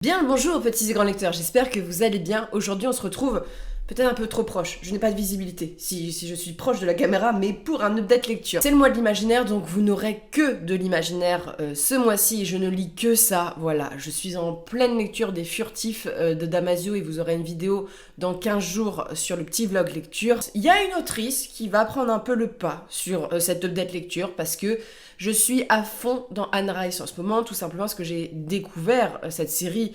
Bien le bonjour petits et grands lecteurs, j'espère que vous allez bien. Aujourd'hui on se retrouve peut-être un peu trop proche, je n'ai pas de visibilité si je suis proche de la caméra, mais pour un update lecture. C'est le mois de l'imaginaire, donc vous n'aurez que de l'imaginaire ce mois-ci et je ne lis que ça, voilà. Je suis en pleine lecture des Furtifs de Damasio et vous aurez une vidéo dans 15 jours sur le petit vlog lecture. Il y a une autrice qui va prendre un peu le pas sur cette update lecture parce que je suis à fond dans Anne Rice en ce moment, tout simplement parce que j'ai découvert cette série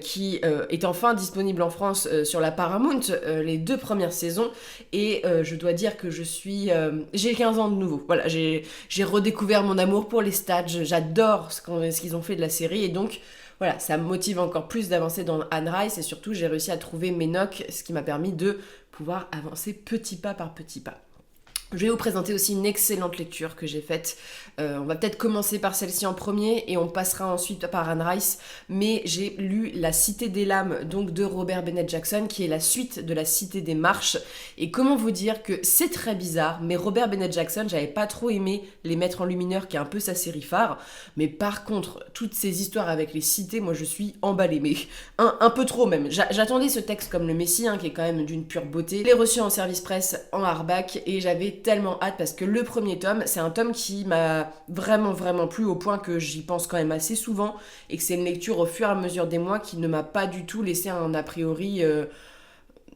qui est enfin disponible en France sur la Paramount, les 2 premières saisons, et je dois dire que j'ai 15 ans de nouveau. Voilà, j'ai redécouvert mon amour pour les stats, j'adore ce qu'ils ont fait de la série, et donc voilà, ça me motive encore plus d'avancer dans Anne Rice, et surtout j'ai réussi à trouver mes nocs, ce qui m'a permis de pouvoir avancer petit pas par petit pas. Je vais vous présenter aussi une excellente lecture que j'ai faite. On va peut-être commencer par celle-ci en premier et on passera ensuite par Anne Rice. Mais j'ai lu La Cité des Lames, donc de Robert Bennett Jackson, qui est la suite de La Cité des Marches. Et comment vous dire que c'est très bizarre, mais Robert Bennett Jackson, j'avais pas trop aimé Les Maîtres Enlumineurs, qui est un peu sa série phare. Mais par contre, toutes ces histoires avec les cités, moi je suis emballée. Mais un peu trop même. J'attendais ce texte comme le Messie, qui est quand même d'une pure beauté. Je l'ai reçu en service presse en hardback et j'avais tellement hâte parce que le premier tome, c'est un tome qui m'a vraiment plu au point que j'y pense quand même assez souvent et que c'est une lecture au fur et à mesure des mois qui ne m'a pas du tout laissé un a priori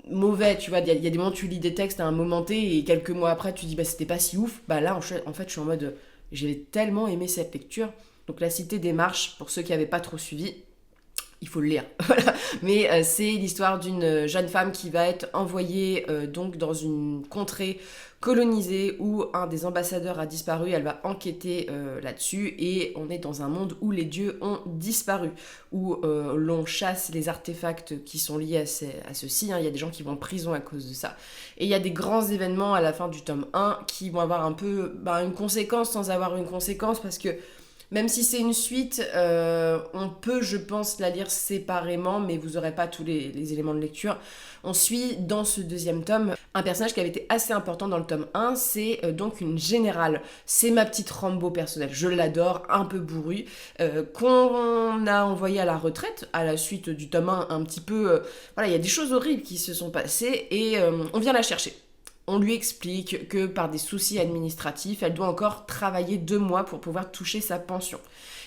mauvais, tu vois. Il y a des moments où tu lis des textes à un moment T et quelques mois après tu dis bah c'était pas si ouf. Bah là en fait je suis en mode j'ai tellement aimé cette lecture. Donc La Cité des Marches, pour ceux qui n'avaient pas trop suivi, il faut le lire. Voilà. Mais c'est l'histoire d'une jeune femme qui va être envoyée donc dans une contrée colonisée où un des ambassadeurs a disparu. Elle va enquêter là-dessus et on est dans un monde où les dieux ont disparu, où l'on chasse les artefacts qui sont liés à ceci. Il y a des gens qui vont en prison à cause de ça. Et il y a des grands événements à la fin du tome 1 qui vont avoir un peu une conséquence sans avoir une conséquence parce que même si c'est une suite, on peut, je pense, la lire séparément, mais vous n'aurez pas tous les éléments de lecture. On suit dans ce deuxième tome un personnage qui avait été assez important dans le tome 1, c'est donc une générale. C'est ma petite Rambo personnelle, je l'adore, un peu bourrue, qu'on a envoyée à la retraite à la suite du tome 1 un petit peu... voilà, il y a des choses horribles qui se sont passées et on vient la chercher. On lui explique que par des soucis administratifs, elle doit encore travailler 2 mois pour pouvoir toucher sa pension.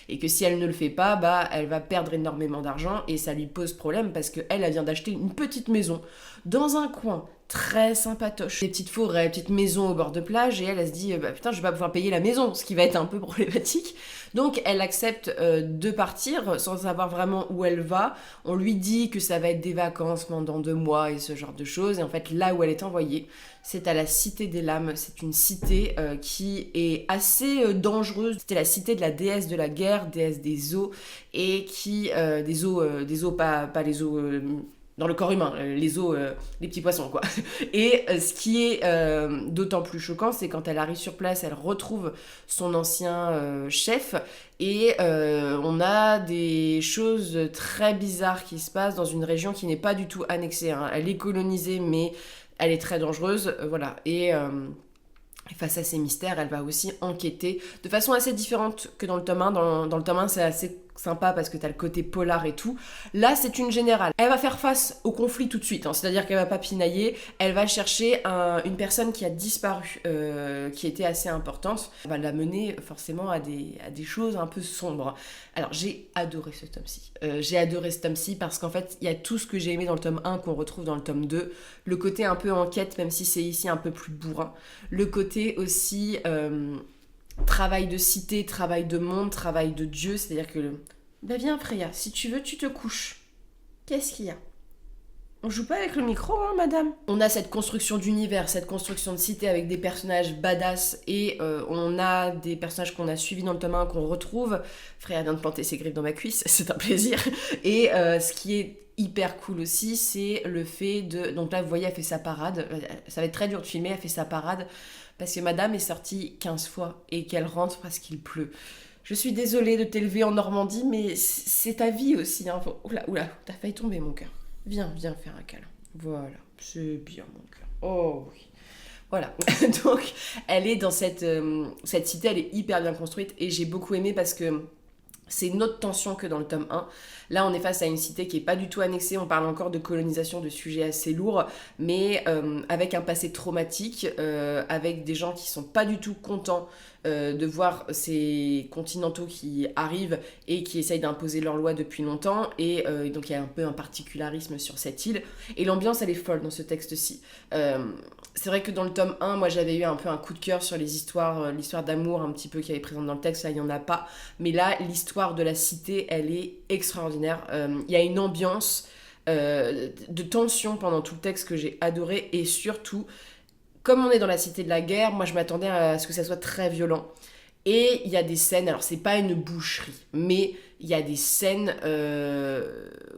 Et que si elle ne le fait pas, elle va perdre énormément d'argent et ça lui pose problème parce qu'elle vient d'acheter une petite maison dans un coin très sympatoche. Des petites forêts, des petites maisons au bord de plage et elle se dit putain je vais pas pouvoir payer la maison, ce qui va être un peu problématique. Donc elle accepte de partir sans savoir vraiment où elle va. On lui dit que ça va être des vacances pendant 2 mois et ce genre de choses. Et en fait là où elle est envoyée, c'est à la Cité des Lames. C'est une cité qui est assez dangereuse. C'était la cité de la déesse de la guerre, déesse des eaux, et qui... des eaux, pas les eaux... dans le corps humain, les os, les petits poissons, quoi. Et ce qui est d'autant plus choquant, c'est quand elle arrive sur place, elle retrouve son ancien chef, et on a des choses très bizarres qui se passent dans une région qui n'est pas du tout annexée. Elle est colonisée, mais elle est très dangereuse, voilà. Et face à ces mystères, elle va aussi enquêter de façon assez différente que dans le tome 1. Dans le tome 1, c'est assez sympa parce que t'as le côté polar et tout. Là, c'est une générale. Elle va faire face au conflit tout de suite, c'est-à-dire qu'elle va pas pinailler, elle va chercher une personne qui a disparu, qui était assez importante. Elle va la mener forcément à des choses un peu sombres. Alors, j'ai adoré ce tome-ci. J'ai adoré ce tome-ci parce qu'en fait, il y a tout ce que j'ai aimé dans le tome 1 qu'on retrouve dans le tome 2. Le côté un peu enquête, même si c'est ici un peu plus bourrin. Le côté aussi... travail de cité, travail de monde, travail de Dieu, c'est-à-dire que... Bah viens Freya, si tu veux, tu te couches. Qu'est-ce qu'il y a? On joue pas avec le micro, hein, madame? On a cette construction d'univers, cette construction de cité avec des personnages badass et on a des personnages qu'on a suivis dans le tome 1 qu'on retrouve. Freya vient de planter ses griffes dans ma cuisse, c'est un plaisir. Et ce qui est hyper cool aussi, c'est le fait de... Donc là, vous voyez, elle fait sa parade. Ça va être très dur de filmer, elle fait sa parade parce que madame est sortie 15 fois et qu'elle rentre parce qu'il pleut. Je suis désolée de t'élever en Normandie, mais c'est ta vie aussi. Hein. Oula, t'as failli tomber, mon cœur. Viens faire un câlin. Voilà, c'est bien, mon cœur. Oh oui. Voilà, donc elle est dans cette cité, elle est hyper bien construite et j'ai beaucoup aimé parce que C'est une autre tension que dans le tome 1. Là, on est face à une cité qui est pas du tout annexée, on parle encore de colonisation, de sujets assez lourds, mais avec un passé traumatique, avec des gens qui sont pas du tout contents de voir ces continentaux qui arrivent et qui essayent d'imposer leurs lois depuis longtemps, et donc il y a un peu un particularisme sur cette île, et l'ambiance elle est folle dans ce texte-ci. C'est vrai que dans le tome 1, moi j'avais eu un peu un coup de cœur sur les histoires, l'histoire d'amour un petit peu qui est présente dans le texte, là il n'y en a pas, mais là l'histoire de la cité elle est extraordinaire. Il y a une ambiance de tension pendant tout le texte que j'ai adoré, et surtout, comme on est dans la cité de la guerre, moi je m'attendais à ce que ça soit très violent. Et il y a des scènes, alors c'est pas une boucherie, mais il y a des scènes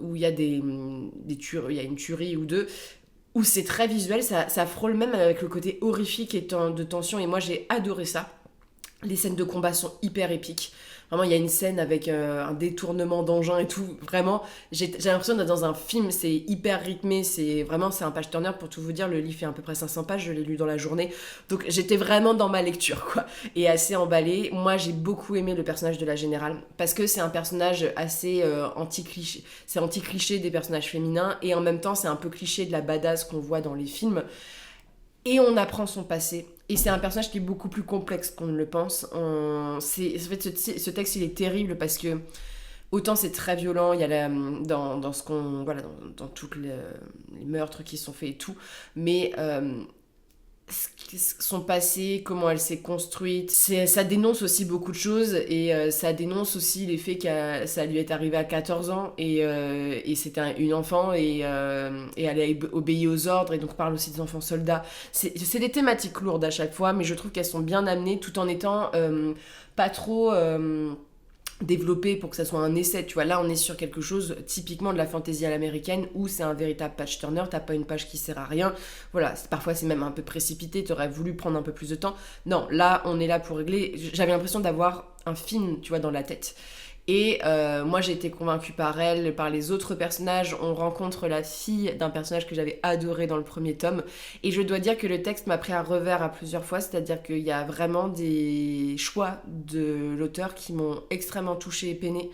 où il y a il y a une tuerie ou deux, où c'est très visuel, ça frôle même avec le côté horrifique et de tension, et moi j'ai adoré ça. Les scènes de combat sont hyper épiques. Vraiment, il y a une scène avec un détournement d'engin et tout. Vraiment, j'ai l'impression d'être dans un film. C'est hyper rythmé. C'est un page turner. Pour tout vous dire, le livre fait à peu près 500 pages. Je l'ai lu dans la journée. Donc, j'étais vraiment dans ma lecture, quoi. Et assez emballée. Moi, j'ai beaucoup aimé le personnage de la générale. Parce que c'est un personnage assez anti-cliché. C'est anti-cliché des personnages féminins. Et en même temps, c'est un peu cliché de la badass qu'on voit dans les films. Et on apprend son passé. Et c'est un personnage qui est beaucoup plus complexe qu'on ne le pense. En fait, ce texte, il est terrible parce que autant c'est très violent, il y a dans ce qu'on... Voilà, dans tous les meurtres qui sont faits et tout. Mais son passé, comment elle s'est construite, ça dénonce aussi beaucoup de choses, et ça dénonce aussi les faits que ça lui est arrivé à 14 ans, et c'était une enfant, et elle a obéi aux ordres, et donc parle aussi des enfants soldats. C'est des thématiques lourdes à chaque fois, mais je trouve qu'elles sont bien amenées tout en étant pas trop développé pour que ça soit un essai, tu vois. Là on est sur quelque chose typiquement de la fantaisie à l'américaine, où c'est un véritable page turner, t'as pas une page qui sert à rien, voilà, parfois c'est même un peu précipité, t'aurais voulu prendre un peu plus de temps. Non, là on est là pour régler. J'avais l'impression d'avoir un film, tu vois, dans la tête. Et moi j'ai été convaincue par elle, par les autres personnages. On rencontre la fille d'un personnage que j'avais adoré dans le premier tome. Et je dois dire que le texte m'a pris à revers à plusieurs fois, c'est-à-dire qu'il y a vraiment des choix de l'auteur qui m'ont extrêmement touchée et peinée.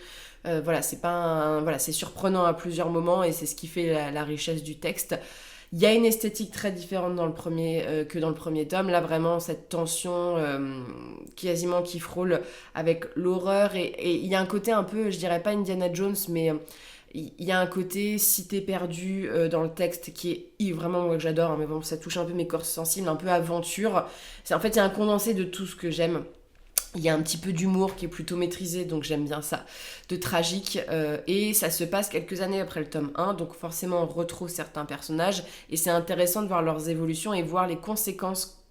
Voilà, c'est surprenant à plusieurs moments, et c'est ce qui fait la richesse du texte. Il y a une esthétique très différente que dans le premier tome. Là, vraiment, cette tension quasiment qui frôle avec l'horreur. Et il y a un côté un peu, je dirais pas Indiana Jones, mais il y a un côté cité perdue dans le texte qui est vraiment, moi, que j'adore. Hein, mais bon, ça touche un peu mes corps sensibles, un peu aventure. En fait, il y a un condensé de tout ce que j'aime. Il y a un petit peu d'humour qui est plutôt maîtrisé, donc j'aime bien ça, de tragique, et ça se passe quelques années après le tome 1, donc forcément on retrouve certains personnages, et c'est intéressant de voir leurs évolutions et voir les conséquences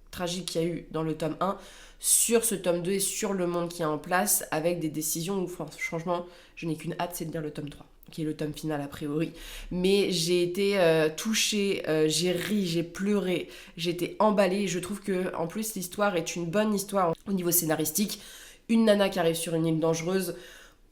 tragiques qu'il y a eu dans le tome 1 sur ce tome 2 et sur le monde qui est en place, avec des décisions où franchement je n'ai qu'une hâte, c'est de lire le tome 3, qui est le tome final a priori. Mais j'ai été touchée, j'ai ri, j'ai pleuré, j'ai été emballée. Je trouve que en plus l'histoire est une bonne histoire au niveau scénaristique. Une nana qui arrive sur une île dangereuse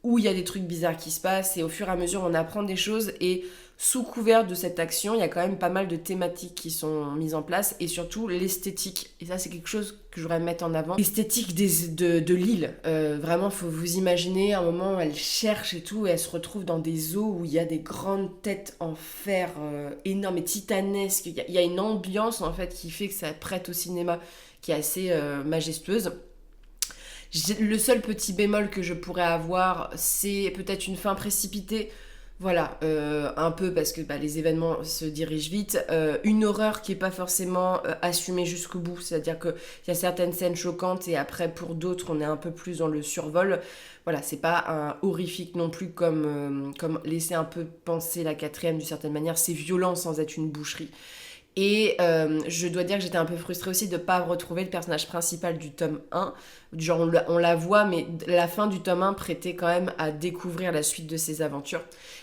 où il y a des trucs bizarres qui se passent, et au fur et à mesure on apprend des choses, et sous couvert de cette action, il y a quand même pas mal de thématiques qui sont mises en place, et surtout l'esthétique. Et ça, c'est quelque chose que je voudrais mettre en avant. L'esthétique de l'île. Vraiment, faut vous imaginer, à un moment, elle cherche et tout, et elle se retrouve dans des eaux où il y a des grandes têtes en fer énormes et titanesques. Il y a une ambiance, en fait, qui fait que ça prête au cinéma, qui est assez majestueuse. Le seul petit bémol que je pourrais avoir, c'est peut-être une fin précipitée. Voilà, un peu parce que les événements se dirigent vite. Une horreur qui n'est pas forcément assumée jusqu'au bout. C'est-à-dire qu'il y a certaines scènes choquantes, et après, pour d'autres, on est un peu plus dans le survol. Voilà, c'est pas un horrifique non plus comme laisser un peu penser la quatrième d'une certaine manière. C'est violent sans être une boucherie. Et je dois dire que j'étais un peu frustrée aussi de ne pas retrouver le personnage principal du tome 1. Genre on la voit, mais la fin du tome 1 prêtait quand même à découvrir la suite de ses aventures.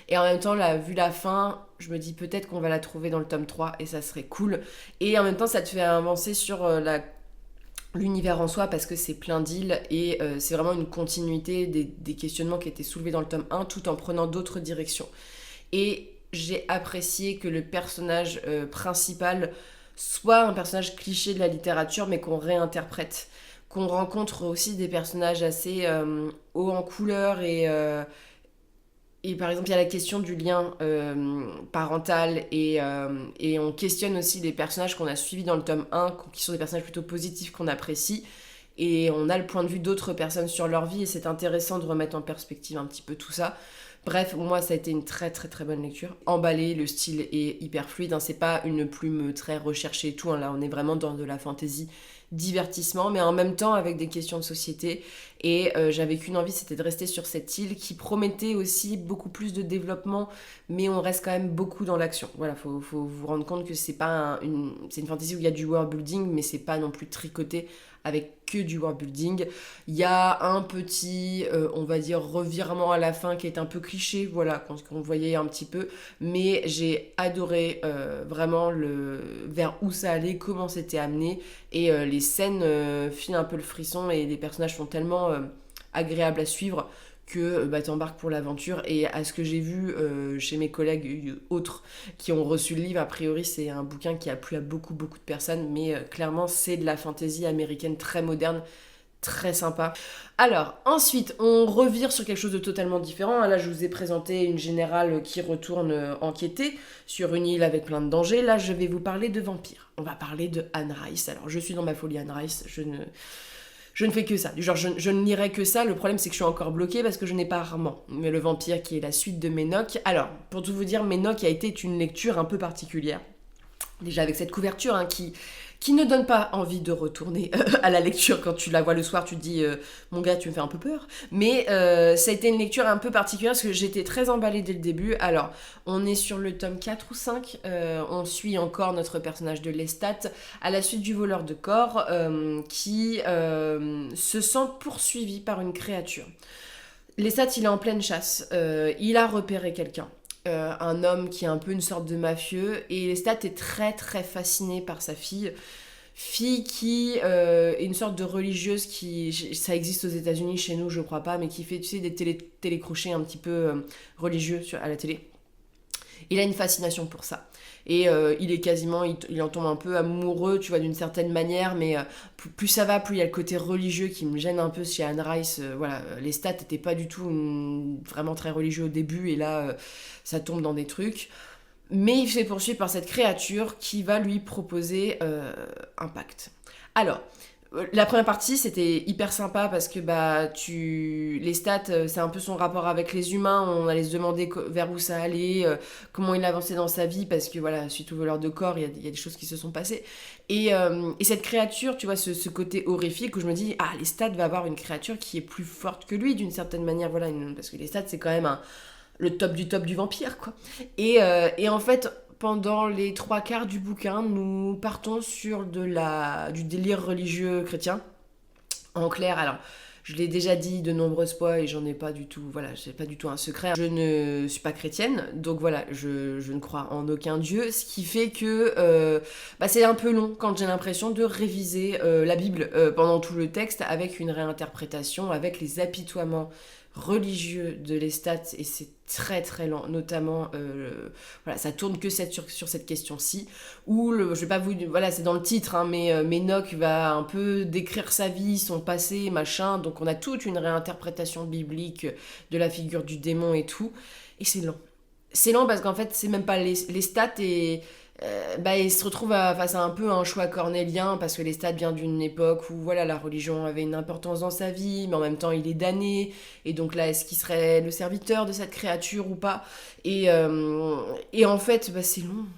Et en même temps, vu la fin, je me dis peut-être qu'on va la trouver dans le tome 3, et ça serait cool. Et en même temps, ça te fait avancer sur l'univers en soi, parce que c'est plein d'îles, et c'est vraiment une continuité des questionnements qui étaient soulevés dans le tome 1, tout en prenant d'autres directions. Et j'ai apprécié que le personnage principal soit un personnage cliché de la littérature, mais qu'on réinterprète. qu'on rencontre aussi des personnages assez hauts en couleur et par exemple, il y a la question du lien parental et on questionne aussi les personnages qu'on a suivis dans le tome 1, qui sont des personnages plutôt positifs qu'on apprécie. Et on a le point de vue d'autres personnes sur leur vie et c'est intéressant de remettre en perspective un petit peu tout ça. Bref, moi ça a été une très très très bonne lecture. Emballé, le style est hyper fluide, hein, c'est pas une plume très recherchée et tout, hein, là on est vraiment dans de la fantaisie divertissement, mais en même temps avec des questions de société. Et j'avais qu'une envie, c'était de rester sur cette île qui promettait aussi beaucoup plus de développement, mais on reste quand même beaucoup dans l'action. Voilà, faut vous rendre compte que c'est pas c'est une fantaisie où il y a du world building, mais c'est pas non plus tricoté avec que du world building. Il y a un petit, on va dire, revirement à la fin qui est un peu cliché, voilà, qu'on voyait un petit peu, mais j'ai adoré vraiment vers où ça allait, comment c'était amené, et les scènes filent un peu le frisson, et les personnages sont tellement agréables à suivre que t'embarques pour l'aventure. Et à ce que j'ai vu chez mes collègues autres qui ont reçu le livre, a priori c'est un bouquin qui a plu à beaucoup de personnes, mais clairement c'est de la fantaisie américaine très moderne, très sympa. Alors, ensuite, on revire sur quelque chose de totalement différent. Là, je vous ai présenté une générale qui retourne enquêter sur une île avec plein de dangers. Là, je vais vous parler de vampires. On va parler de Anne Rice. Alors, je suis dans ma folie Anne Rice, je ne fais que ça. Du genre, je ne lirai que ça. Le problème, c'est que je suis encore bloquée parce que je n'ai pas Armand. Mais le vampire, qui est la suite de Ménoc. Alors, pour tout vous dire, Ménoc a été une lecture un peu particulière. Déjà avec cette couverture hein, qui ne donne pas envie de retourner à la lecture. Quand tu la vois le soir, tu te dis mon gars, tu me fais un peu peur. Mais ça a été une lecture un peu particulière parce que j'étais très emballée dès le début. Alors, on est sur le tome 4 ou 5. On suit encore notre personnage de Lestat à la suite du voleur de corps qui se sent poursuivi par une créature. Lestat, il est en pleine chasse. Il a repéré quelqu'un. Un homme qui est un peu une sorte de mafieux, et Lestat est très très fasciné par sa fille qui est une sorte de religieuse ça existe aux États-Unis, chez nous je crois pas, mais qui fait tu sais des télécrochets un petit peu religieux à la télé. Il a une fascination pour ça. Et il est quasiment, il en tombe un peu amoureux, tu vois, d'une certaine manière, mais plus ça va, plus il y a le côté religieux qui me gêne un peu chez Anne Rice. Voilà, Lestat n'étaient pas du tout vraiment très religieux au début, et là, ça tombe dans des trucs. Mais il se fait poursuivre par cette créature qui va lui proposer un pacte. Alors, la première partie, c'était hyper sympa parce que Lestat, c'est un peu son rapport avec les humains. On allait se demander vers où ça allait, comment il avançait dans sa vie, parce que voilà, suite au voleur de corps, il y a des choses qui se sont passées. Et cette créature, tu vois, ce côté horrifique où je me dis, Lestat va avoir une créature qui est plus forte que lui d'une certaine manière, voilà, parce que Lestat, c'est quand même le top du vampire, quoi. Et en fait, pendant les 3/4 du bouquin, nous partons sur du délire religieux chrétien. En clair, alors, je l'ai déjà dit de nombreuses fois et j'en ai pas du tout, voilà, c'est pas du tout un secret. Je ne suis pas chrétienne, donc voilà, je ne crois en aucun dieu, ce qui fait que c'est un peu long quand j'ai l'impression de réviser la Bible pendant tout le texte avec une réinterprétation, avec les apitoiements religieux de Lestat, et c'est très très lent, notamment voilà, ça tourne que sur cette question-ci où je vais pas vous, voilà, c'est dans le titre hein, mais Ménoc va un peu décrire sa vie, son passé, machin, donc on a toute une réinterprétation biblique de la figure du démon et tout, et c'est lent parce qu'en fait c'est même pas Lestat et il se retrouve face à un peu un choix cornélien parce que Lestat vient d'une époque où voilà, la religion avait une importance dans sa vie, mais en même temps il est damné, et donc là est-ce qu'il serait le serviteur de cette créature ou pas, et en fait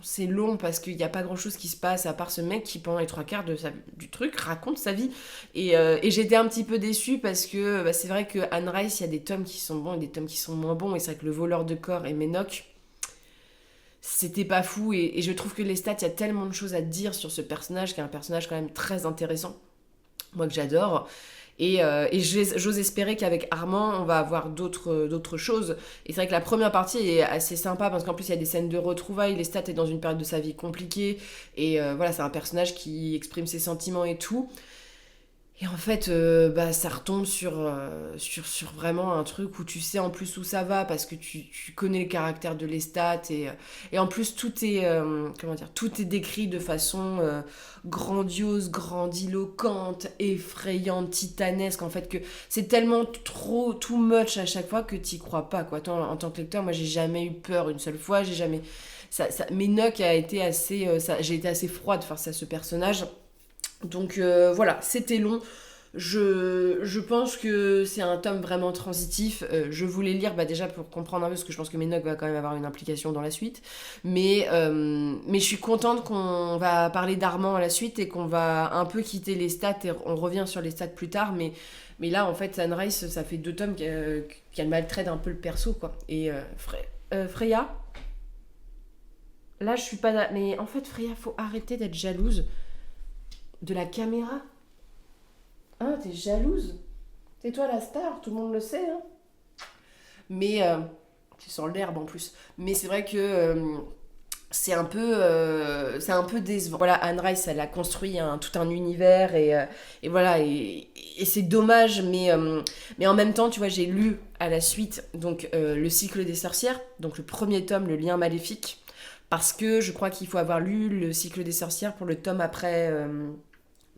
c'est long parce qu'il n'y a pas grand chose qui se passe à part ce mec qui pendant les 3/4 du truc raconte sa vie, et j'étais un petit peu déçue parce que c'est vrai que Anne Rice, il y a des tomes qui sont bons et des tomes qui sont moins bons, et c'est vrai que le voleur de corps et Ménoc, c'était pas fou, et je trouve que Lestat, il y a tellement de choses à dire sur ce personnage, qui est un personnage quand même très intéressant, moi que j'adore, et j'ose espérer qu'avec Armand on va avoir d'autres choses, et c'est vrai que la première partie est assez sympa parce qu'en plus il y a des scènes de retrouvailles. Lestat est dans une période de sa vie compliquée, et voilà, c'est un personnage qui exprime ses sentiments et tout. Et en fait, ça retombe sur vraiment un truc où tu sais en plus où ça va parce que tu connais le caractère de Lestat et en plus tout est décrit de façon grandiose, grandiloquente, effrayante, titanesque en fait que c'est tellement trop too much à chaque fois que t'y crois pas quoi. Toi, en tant que lecteur, moi j'ai jamais eu peur une seule fois, j'ai jamais Ménoc a été assez j'ai été assez froide face à ce personnage. Donc voilà, c'était long. Je pense que c'est un tome vraiment transitif. Je voulais lire déjà pour comprendre un peu, parce que je pense que Ménoc va quand même avoir une implication dans la suite. Mais je suis contente qu'on va parler d'Armand à la suite et qu'on va un peu quitter les stats et on revient sur les stats plus tard. Mais là, en fait, Sunrise, ça fait 2 tomes qu'elle maltraite un peu le perso, quoi. Et Freya, là, je suis pas... Mais en fait, Freya, faut arrêter d'être jalouse de la caméra. Ah, t'es jalouse. C'est toi la star, tout le monde le sait. Hein. Mais tu sens l'herbe en plus. Mais c'est vrai que c'est un peu décevant. Voilà, Anne Rice, elle a construit tout un univers et voilà, et c'est dommage, mais en même temps, tu vois, j'ai lu à la suite donc le cycle des sorcières, donc le premier tome, le lien maléfique, parce que je crois qu'il faut avoir lu le cycle des sorcières pour le tome après.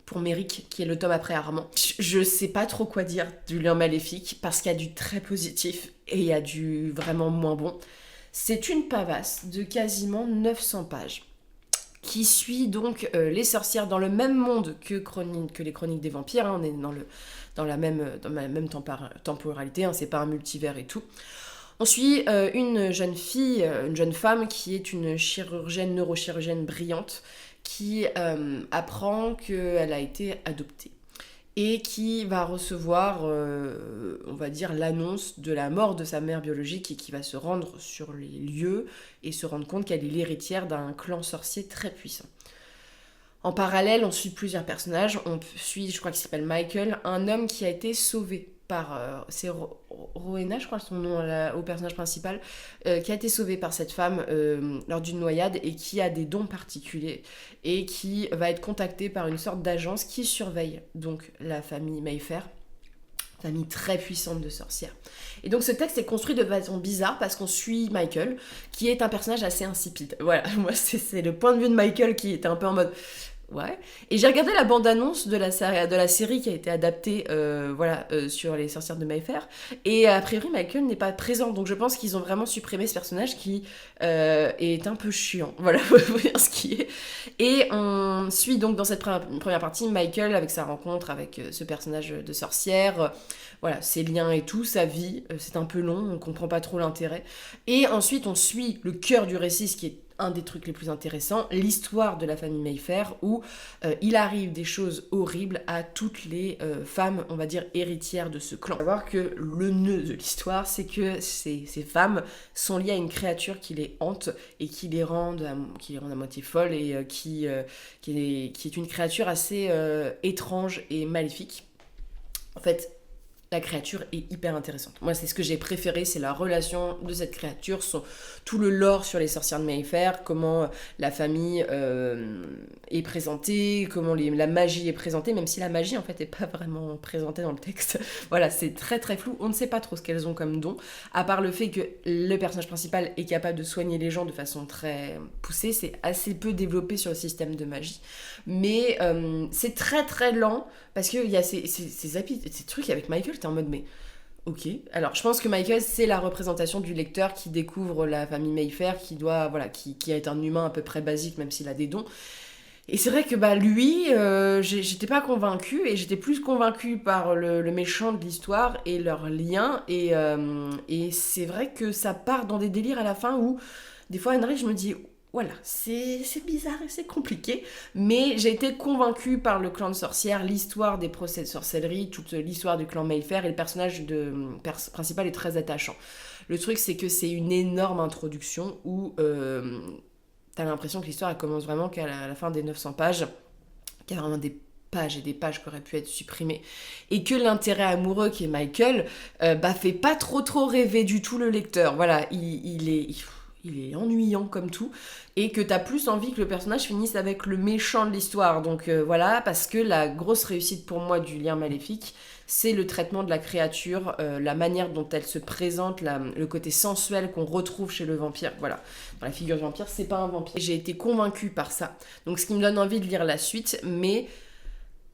Pour Méric, qui est le tome après Armand. Je sais pas trop quoi dire du lien maléfique, parce qu'il y a du très positif et il y a du vraiment moins bon. C'est une pavasse de quasiment 900 pages qui suit donc les sorcières dans le même monde que les chroniques des vampires. Hein. On est dans la même temporalité, hein. C'est pas un multivers et tout. On suit une jeune fille, une jeune femme qui est une neurochirurgienne brillante qui apprend qu'elle a été adoptée et qui va recevoir, on va dire, l'annonce de la mort de sa mère biologique et qui va se rendre sur les lieux et se rendre compte qu'elle est l'héritière d'un clan sorcier très puissant. En parallèle, on suit plusieurs personnages. On suit, je crois qu'il s'appelle Michael, un homme qui a été sauvé par... c'est Rowena, je crois son nom au personnage principal, qui a été sauvé par cette femme lors d'une noyade et qui a des dons particuliers et qui va être contacté par une sorte d'agence qui surveille donc la famille Mayfair, famille très puissante de sorcières. Et donc ce texte est construit de façon bizarre parce qu'on suit Michael, qui est un personnage assez insipide. Voilà, moi c'est le point de vue de Michael qui était un peu en mode... Ouais. Et j'ai regardé la bande-annonce de la série qui a été adaptée sur les sorcières de Mayfair. Et a priori, Michael n'est pas présent. Donc je pense qu'ils ont vraiment supprimé ce personnage qui est un peu chiant. Voilà, faut dire ce qui est. Et on suit donc dans cette première partie Michael avec sa rencontre avec ce personnage de sorcière. Voilà, ses liens et tout, sa vie. C'est un peu long, on comprend pas trop l'intérêt. Et ensuite, on suit le cœur du récit, ce qui est un des trucs les plus intéressants, l'histoire de la famille Mayfair, où il arrive des choses horribles à toutes les femmes, on va dire, héritières de ce clan. Il faut savoir que le nœud de l'histoire, c'est que ces femmes sont liées à une créature qui les hante et qui les rend à moitié folles et qui est une créature assez étrange et maléfique. En fait, la créature est hyper intéressante. Moi, c'est ce que j'ai préféré, c'est la relation de cette créature, tout le lore sur les sorcières de Mayfair, comment la famille est présentée, comment la magie est présentée, même si la magie, en fait, n'est pas vraiment présentée dans le texte. Voilà, c'est très très flou, on ne sait pas trop ce qu'elles ont comme don, à part le fait que le personnage principal est capable de soigner les gens de façon très poussée, c'est assez peu développé sur le système de magie. Mais c'est très très lent, parce qu'il y a ces trucs avec Michael, t'es en mode mais ok. Alors je pense que Michael c'est la représentation du lecteur qui découvre la famille Mayfair, qui est un humain à peu près basique même s'il a des dons. Et c'est vrai que lui, j'étais pas convaincue et j'étais plus convaincue par le méchant de l'histoire et leur lien et c'est vrai que ça part dans des délires à la fin où des fois Henry je me dis voilà, c'est bizarre et c'est compliqué, mais j'ai été convaincue par le clan de sorcières, l'histoire des procès de sorcellerie, toute l'histoire du clan Mayfair, et le personnage principal est très attachant. Le truc, c'est que c'est une énorme introduction où t'as l'impression que l'histoire elle commence vraiment qu'à la fin des 900 pages, qu'il y a vraiment des pages et des pages qui auraient pu être supprimées, et que l'intérêt amoureux qui est Michael fait pas trop rêver du tout le lecteur. Voilà, il il est ennuyant comme tout, et que t'as plus envie que le personnage finisse avec le méchant de l'histoire. Donc voilà, parce que la grosse réussite pour moi du Lien Maléfique, c'est le traitement de la créature, la manière dont elle se présente, le côté sensuel qu'on retrouve chez le vampire. Voilà, dans la figure du vampire, c'est pas un vampire. J'ai été convaincue par ça, donc ce qui me donne envie de lire la suite, mais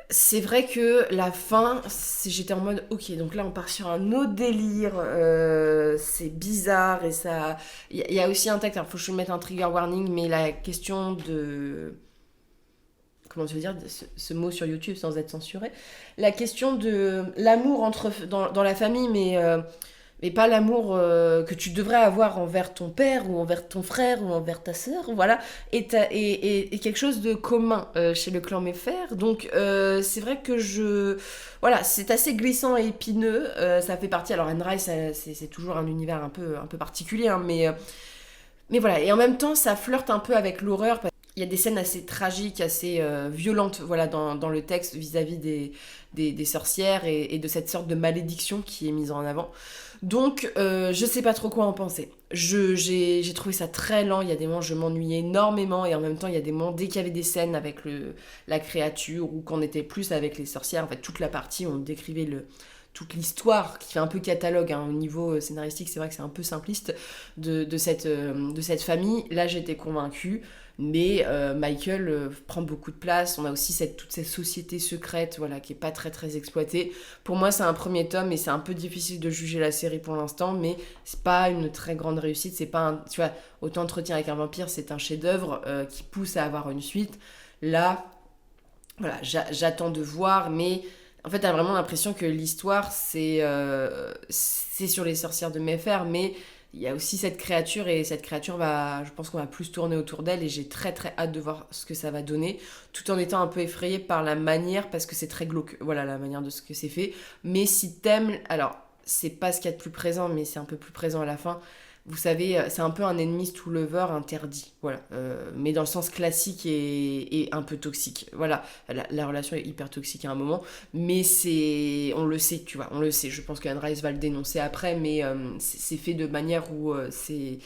c'est vrai que la fin, j'étais en mode ok, donc là on part sur un autre délire, c'est bizarre et ça. Il y a aussi un texte, alors faut que je mette un trigger warning, mais la question de. Comment tu veux dire ce mot sur YouTube sans être censuré? La question de l'amour dans la famille, mais pas l'amour que tu devrais avoir envers ton père ou envers ton frère ou envers ta sœur, voilà, et quelque chose de commun chez le clan Méfer. Donc c'est vrai que voilà, c'est assez glissant et épineux, ça fait partie, alors Anne Rice, c'est toujours un univers un peu particulier, hein, mais voilà, et en même temps ça flirte un peu avec l'horreur. Il y a des scènes assez tragiques, assez violentes, voilà, dans le texte vis-à-vis des sorcières et de cette sorte de malédiction qui est mise en avant. Donc, je sais pas trop quoi en penser. J'ai trouvé ça très lent, il y a des moments je m'ennuyais énormément, et en même temps il y a des moments, dès qu'il y avait des scènes avec la créature, ou qu'on était plus avec les sorcières, en fait toute la partie, on décrivait toute l'histoire, qui fait un peu catalogue, hein, au niveau scénaristique, c'est vrai que c'est un peu simpliste, de cette famille. Là j'étais convaincue, mais Michael prend beaucoup de place. On a aussi toute cette société secrète, voilà, qui est pas très très exploitée. Pour moi c'est un premier tome et c'est un peu difficile de juger la série pour l'instant, mais c'est pas une très grande réussite. C'est pas tu vois, Autant Entretien avec un vampire, c'est un chef-d'œuvre qui pousse à avoir une suite. Là, voilà, j'attends de voir, mais en fait, t'as vraiment l'impression que l'histoire, c'est sur les sorcières de Mayfair, mais il y a aussi cette créature, et cette créature je pense qu'on va plus tourner autour d'elle, et j'ai très très hâte de voir ce que ça va donner, tout en étant un peu effrayée par la manière, parce que c'est très glauque, voilà, la manière de ce que c'est fait. Mais si t'aimes, alors, c'est pas ce qu'il y a de plus présent, mais c'est un peu plus présent à la fin. Vous savez, c'est un peu un enemies to lover interdit, voilà, mais dans le sens classique et un peu toxique, voilà, la relation est hyper toxique à un moment, mais on le sait, tu vois, on le sait, je pense qu'Anne Rice va le dénoncer après, mais c'est fait de manière où c'est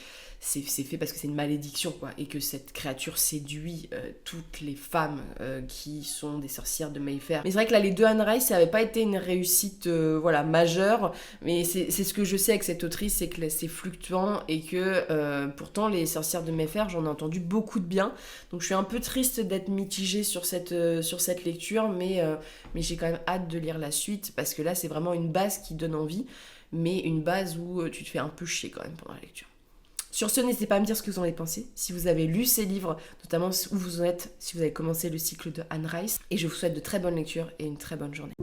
fait parce que c'est une malédiction, quoi, et que cette créature séduit toutes les femmes qui sont des sorcières de Mayfair. Mais c'est vrai que là, les deux Anne Rice, ça n'avait pas été une réussite voilà, majeure, mais c'est ce que je sais avec cette autrice, c'est que c'est fluctuant, et que pourtant les sorcières de Mayfair, j'en ai entendu beaucoup de bien, donc je suis un peu triste d'être mitigée sur cette lecture, mais j'ai quand même hâte de lire la suite, parce que là, c'est vraiment une base qui donne envie, mais une base où tu te fais un peu chier quand même pendant la lecture. Sur ce, n'hésitez pas à me dire ce que vous en avez pensé, si vous avez lu ces livres, notamment où vous en êtes, si vous avez commencé le cycle de Anne Rice. Et je vous souhaite de très bonnes lectures et une très bonne journée.